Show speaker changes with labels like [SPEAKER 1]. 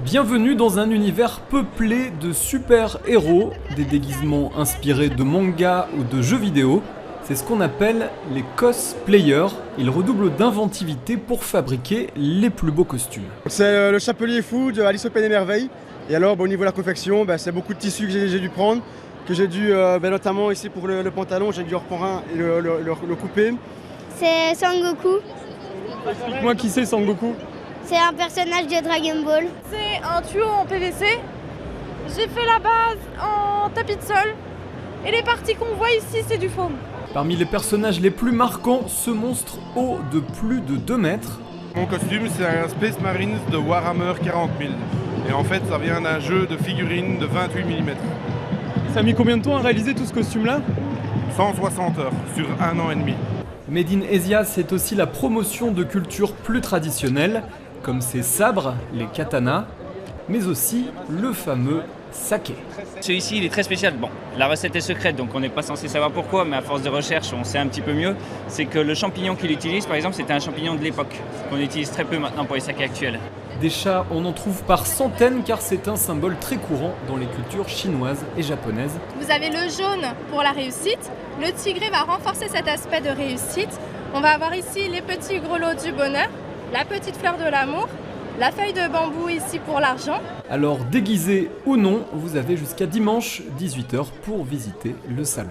[SPEAKER 1] Bienvenue dans un univers peuplé de super-héros, des déguisements inspirés de mangas ou de jeux vidéo. C'est ce qu'on appelle les cosplayers. Ils redoublent d'inventivité pour fabriquer les plus beaux costumes.
[SPEAKER 2] C'est le Chapelier Fou de Alice au Pays des Merveilles. Et alors au niveau de la confection, c'est beaucoup de tissus que j'ai dû prendre, que j'ai dû, notamment ici pour le pantalon, j'ai dû reprendre un et le couper.
[SPEAKER 3] C'est Sangoku.
[SPEAKER 1] Dites-moi qui c'est Sangoku?
[SPEAKER 3] C'est un personnage de Dragon Ball.
[SPEAKER 4] C'est un tuyau en PVC. J'ai fait la base en tapis de sol. Et les parties qu'on voit ici, c'est du foam.
[SPEAKER 1] Parmi les personnages les plus marquants, ce monstre haut de plus de 2 mètres.
[SPEAKER 5] Mon costume, c'est un Space Marines de Warhammer 40 000. Et en fait, ça vient d'un jeu de figurines de 28 mm.
[SPEAKER 1] Ça a mis combien de temps à réaliser tout ce costume-là?
[SPEAKER 5] 160 heures sur 1 an et demi.
[SPEAKER 1] Made in Asia, c'est aussi la promotion de cultures plus traditionnelles, comme ces sabres, les katanas, mais aussi le fameux saké.
[SPEAKER 6] Celui-ci, il est très spécial. Bon, la recette est secrète, donc on n'est pas censé savoir pourquoi, mais à force de recherche, on sait un petit peu mieux. C'est que le champignon qu'il utilise, par exemple, c'était un champignon de l'époque, qu'on utilise très peu maintenant pour les sakés actuels.
[SPEAKER 1] Des chats, on en trouve par centaines car c'est un symbole très courant dans les cultures chinoises et japonaises.
[SPEAKER 4] Vous avez le jaune pour la réussite. Le tigré va renforcer cet aspect de réussite. On va avoir ici les petits grelots du bonheur, la petite fleur de l'amour, la feuille de bambou ici pour l'argent.
[SPEAKER 1] Alors déguisé ou non, vous avez jusqu'à dimanche 18h pour visiter le salon.